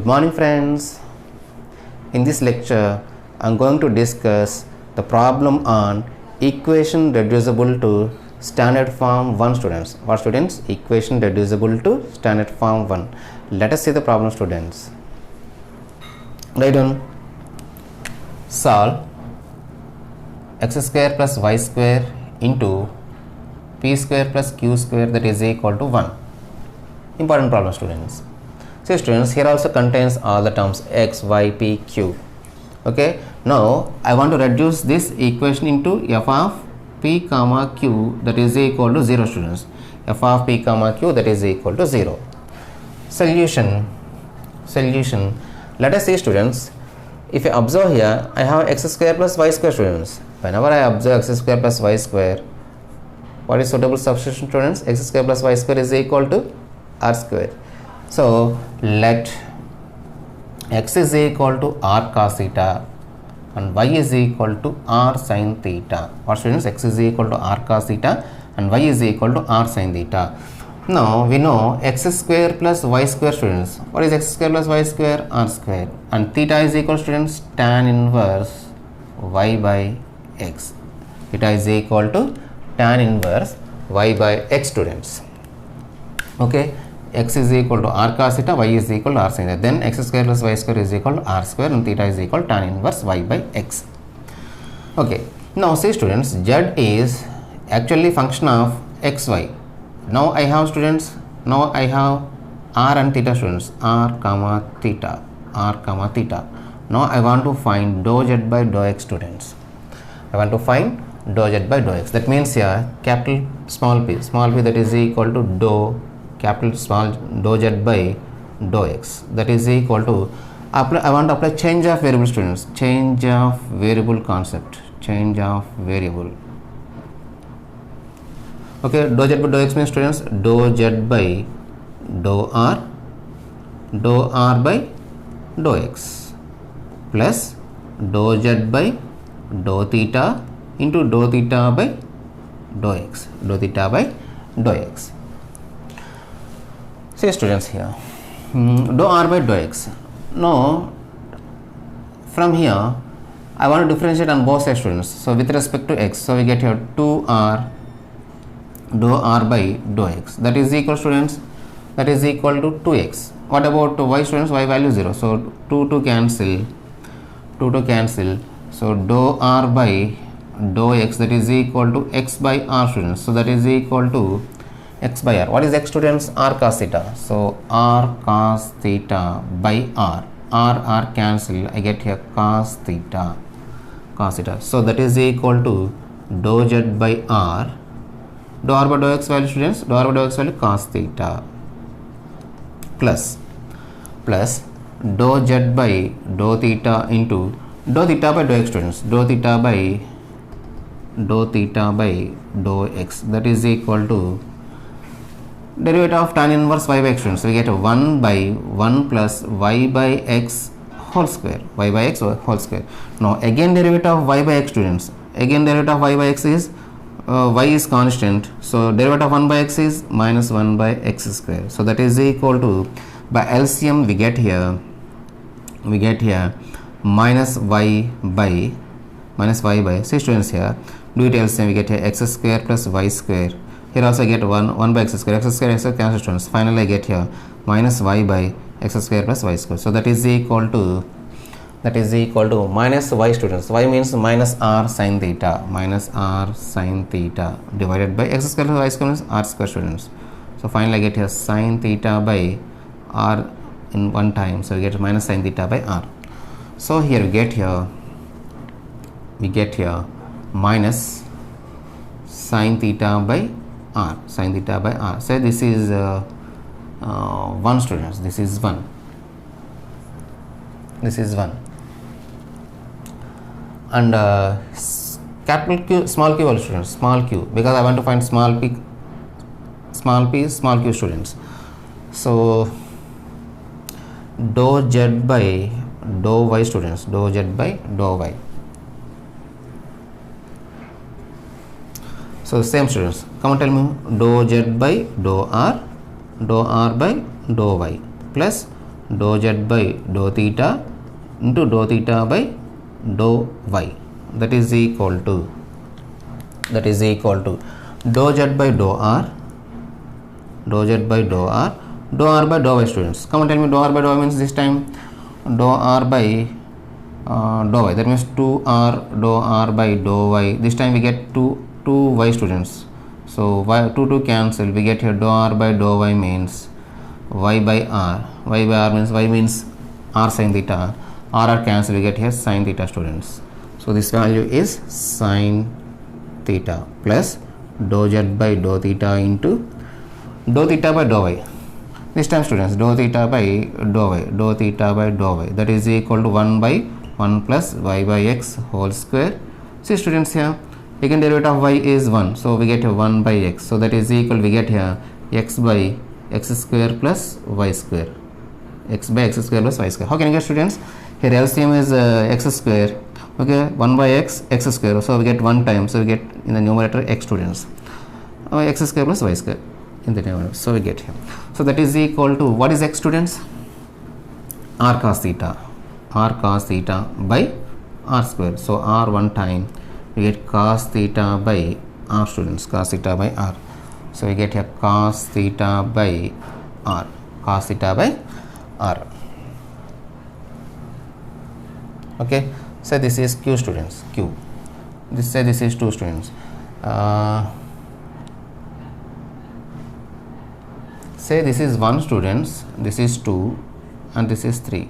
Good morning friends. In this lecture I am going to discuss the problem on equation reducible to standard form 1 students. What students? Equation reducible to standard form 1. Let us see the problem students. Write down. Solve x square plus y square into p square plus q square that is equal to 1. Important problem students. See students, here also contains all the terms x, y, p, q. Okay, now I want to reduce this equation into f of p comma q that is equal to 0 students. F of p comma q that is equal to 0. Solution. Let us see students, if you observe here I have x square plus y square students. Whenever I observe x square plus y square, what is suitable substitution students? X square plus y square is equal to r square. So let x is equal to r cos theta and y is equal to r sin theta. What students? X is equal to r cos theta and y is equal to r sin theta. Now we know x square plus y square students. What is x square plus y square? R square. And theta is equal students tan inverse y by x. Theta is equal to tan inverse y by x students. Okay. X is equal to r cos theta, y is equal to r sin theta. Then x square plus y square is equal to r square and theta is equal to tan inverse y by x. Okay. Now see students, z is actually function of xy. Now I have students, now I have r and theta students, r comma theta. Now I want to find dou z by dou x students. I want to find dou z by dou x. That means here capital small p that is equal to dou capital small dou z by dou x that is equal to I want to apply change of variable students, change of variable concept, change of variable. Okay, dou z by dou x means students dou z by dou r by dou x plus dou z by dou theta into dou theta by dou x, See students here, dou r by dou x. Now from here I want to differentiate on both sides students. So with respect to x, so we get here 2r dou r by dou x that is equal students, that is equal to 2x. What about y students? Y value 0, so 2 to cancel, so dou r by dou x that is equal to x by r students, so that is equal to x by r. What is x students? R cos theta, so r cos theta by r cancel, I get here cos theta, so that is equal to dou z by r, dou r by dou x value students, dou r by dou x value cos theta plus dou z by dou theta into dou theta by dou x students, dou theta by dou x that is equal to derivative of tan inverse y by x students. So we get 1 by 1 plus y by x whole square, Now again derivative of y by x students, again derivative of y by x is y is constant, so derivative of 1 by x is minus 1 by x square, so that is equal to, by LCM we get here minus y by, see students here, do it LCM, we get here x square plus y square. Here also I get 1 by x square cancel students. Finally I get here minus y by x square plus y square. So that is equal to minus y students. Y means minus r sin theta, divided by x square plus y square means r square students. So finally I get here sin theta by r in one time. So we get minus sin theta by r. So here we get here minus sin theta by r, Say this is 1 students, this is 1, and capital Q, small q students, small q, because I want to find small p, small q students. So dou z by dou y students, dou z by dou y. So same students, come on tell me, dou z by dou r by dou y plus dou z by dou theta into dou theta by dou y, that is equal to dou z by dou r, dou z by dou r, dou r by dou y. Students, come on, tell me, dou r by dou y means this time dou r by dou y, that means 2r dou r by dou y. This time we get 2y. Students, so y 2 cancel, we get here dou r by dou y means y by r. Y by r means y means r sin theta, r cancel, we get here sin theta. Students, so this value is sin theta plus dou z by dou theta into dou theta by dou y. This time, students, dou theta by dou y, dou theta by dou y, that is equal to 1 by 1 plus y by x whole square. See, students, here second derivative of y is 1, so we get here 1 by x, so that is equal, we get here x by x square plus y square, x by x square plus y square. How can you get, students? Here LCM is x square, okay, 1 by x square, so we get 1 time, so we get in the numerator x. Students, x square plus y square in the numerator, so we get here, so that is equal to, what is x, students? R cos theta by r square, so r 1 time, we get cos theta by r. Students, cos theta by r, so we get here cos theta by r, cos theta by r. Okay, so this is q. Students, q, this is 2. Students, say this is 1. Students, this is 2 and this is 3.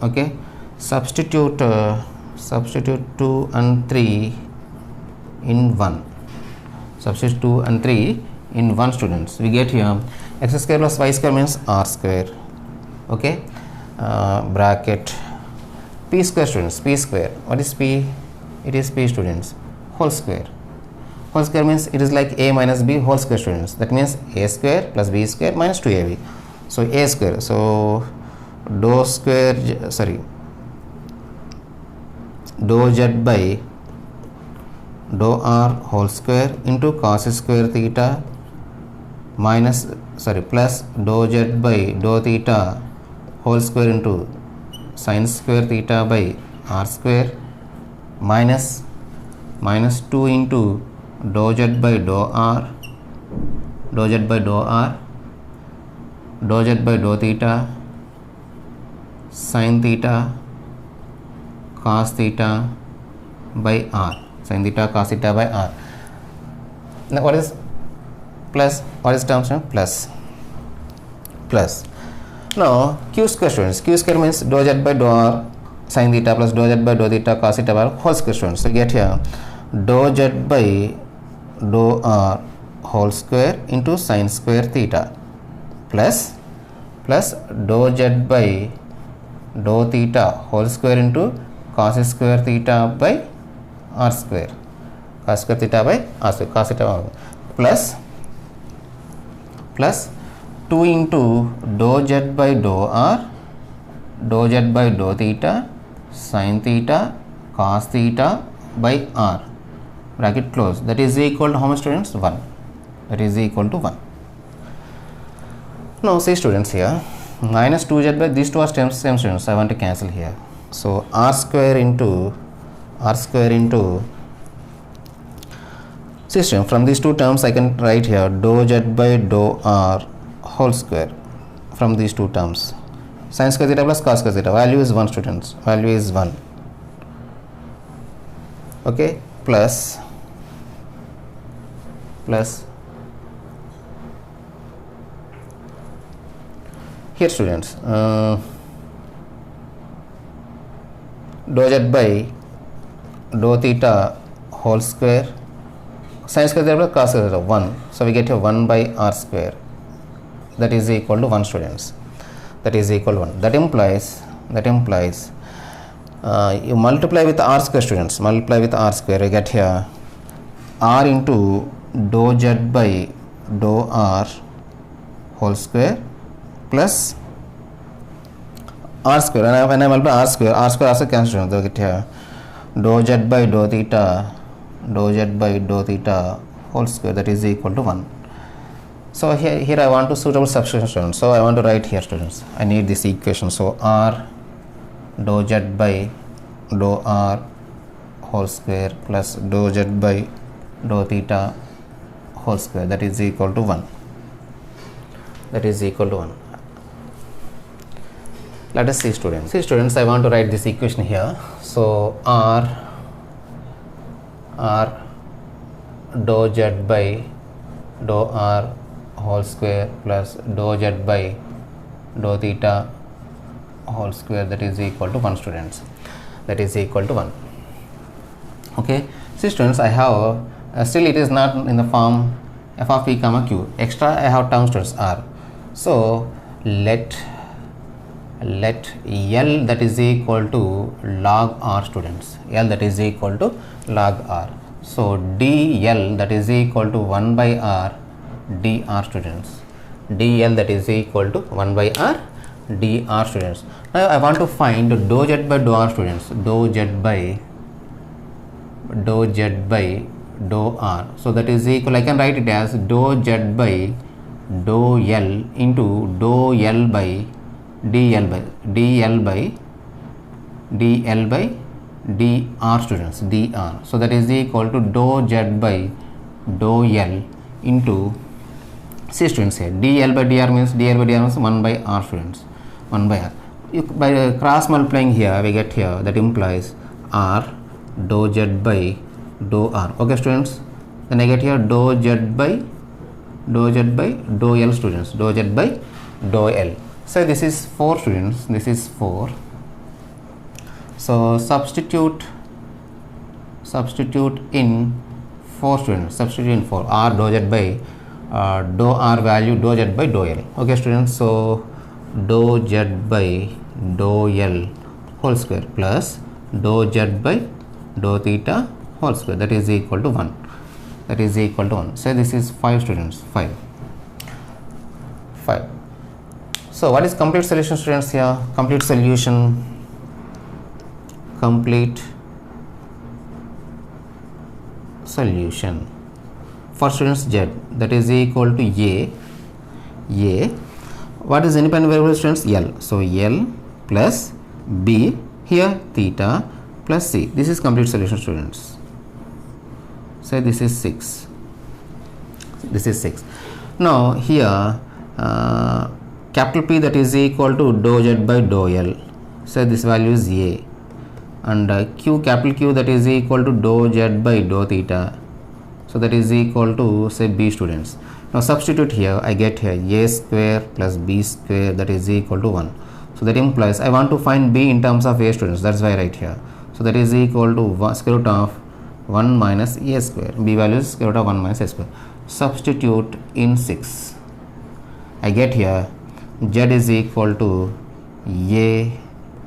Okay, substitute 2 and 3 in 1, substitute 2 and 3 in 1. Students, we get here x square plus y square means r square, okay, bracket p square. Students, p square, what is p? It is p. Students, whole square. Whole square means it is like a minus b whole square. Students, that means a square plus b square minus 2ab, so a square, so dou z by dou r whole square into cos square theta plus dou z by dou theta whole square into sin square theta by r square minus 2 into dou z by dou r, dou z by dou theta sin theta cos theta by r, sin theta cos theta by r. Now what is plus? What is terms? Plus. Now q square. Students, q square means dou z by dou r sin theta plus dou z by dou theta cos theta by r whole square. Students, so get here dou z by dou r whole square into sin square theta plus dou z by dou theta whole square into cos square theta by r square, cos square theta by r square, cos theta by plus 2 into dou z by dou r, dou z by dou theta sin theta cos theta by r, bracket close, that is equal to how much, students? 1. That is equal to 1. Now see, students, here minus 2z by, these two are same. Students, I want to cancel here, so r square into system, from these two terms I can write here dou z by dou r whole square. From these two terms, sin square theta plus cos square theta, value is 1. Students, value is 1. Okay, plus here, students, dou z by dou theta whole square, sin square theta plus cos square theta 1, so we get here 1 by r square, that is equal to 1. Students, that is equal to 1. That implies you multiply with r square. Students, multiply with r square, you get here r into dou z by dou r whole square plus r square, and when I multiply r square also cancel, so get here dou z by dou theta whole square, that is equal to 1. So here I want to suitable substitution students. So I want to write here students. I need this equation. So r dou z by dou r whole square plus dou z by dou theta whole square, that is equal to 1. That is equal to 1. Let us see students. See students, I want to write this equation here. So r dou z by dou r whole square plus dou z by dou theta whole square, that is equal to 1 students. That is equal to 1. Okay. See students, I have still it is not in the form f of p comma q. Extra I have term students r. So let L that is equal to log r students. L that is equal to log r. So dl that is equal to 1 by r dr students. dl that is equal to 1 by r dr students. Now I want to find dou z by dou r students. Dou z by dou r. So that is equal, I can write it as dou z by dou l into dou l by dl by dr students, dr. So that is equal to dou z by dou l into, see students here, dl by dr means 1 by r students, 1 by r. By cross multiplying here we get here, that implies r dou z by dou r. Okay students, then I get here dou z by dou l students, dou z by dou l. So this is 4 students, this is 4. So substitute in 4 students, substitute in 4, r dou z by dou r value dou z by dou l. Okay students, so dou z by dou l whole square plus dou z by dou theta whole square, that is equal to 1. That is equal to 1. So this is 5 students, 5. So what is complete solution students here? Complete solution, for students z, that is equal to a. What is independent variable students? L. So L plus b, here theta plus c. This is complete solution students. So this is 6. Now here capital P, that is equal to dou z by dou l. So this value is a, and q, capital Q, that is equal to dou z by dou theta. So that is equal to say b students. Now substitute here, I get here a square plus b square, that is equal to 1. So that implies I want to find b in terms of a students, that's why I write here. So that is equal to square root of 1 minus a square. B value is square root of 1 minus a square. Substitute in 6. I get here z is equal to a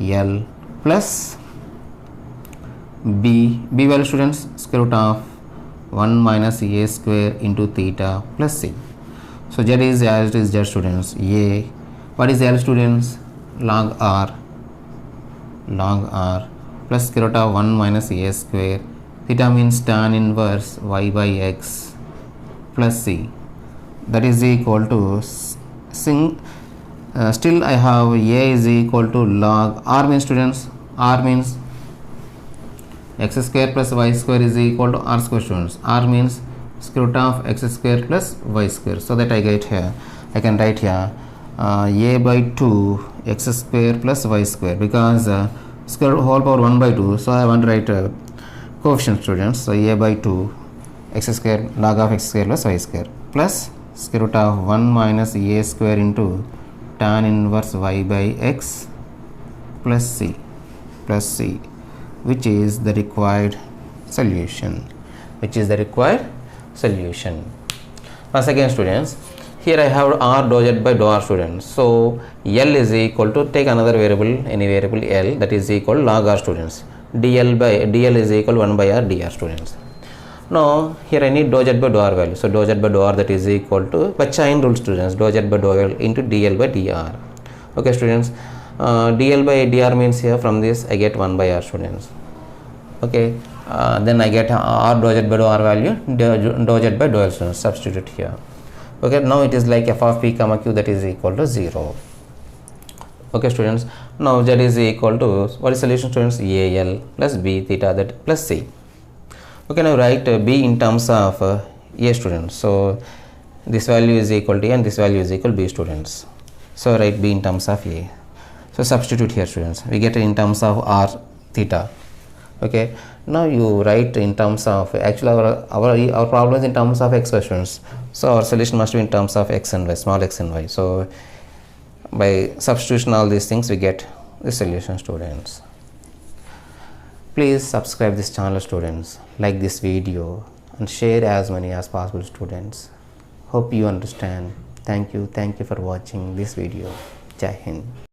l plus b value students, square root of 1 minus a square into theta plus c. So z is as it is z students. A, what is l students? Log r plus square root of 1 minus a square. Theta means tan inverse y by x plus c, that is equal to still I have a is equal to log r means students, r means x square plus y square is equal to r square students. R means square root of x square plus y square. So that I get here, I can write here a by 2 x square plus y square, because square whole power 1 by 2. So I want to write coefficient students. So a by 2 x square log of x square plus y square plus square root of 1 minus a square into tan inverse y by x plus c, which is the required solution. Once again students, here I have r dou z by dou r students. So L is equal to, take another variable, any variable L, that is equal to log r students. DL is equal to 1 by r dr students. Now here I need dou z by dou r value. So dou z by dou r, that is equal to, by chain rule students, dou z by dou l into dl by dr. Okay students, dl by dr means here from this I get 1 by r students. Okay, then I get r dou z by dou r value, dou z by dou l students, substitute here. Okay, now it is like f of p comma q, that is equal to 0. Okay students, now z is equal to, what is solution students? Al plus b theta that plus c. Okay, now write b in terms of a students. So this value is equal to a and this value is equal to b students. So write b in terms of a. So substitute here students, we get in terms of r theta. Okay, now you write in terms of, actually our problem is in terms of x students, so our solution must be in terms of x and y, small x and y. So by substitution all these things we get the solution students. Please subscribe this channel students, like this video and share as many as possible students. Hope you understand. Thank you for watching this video. Jai Hind.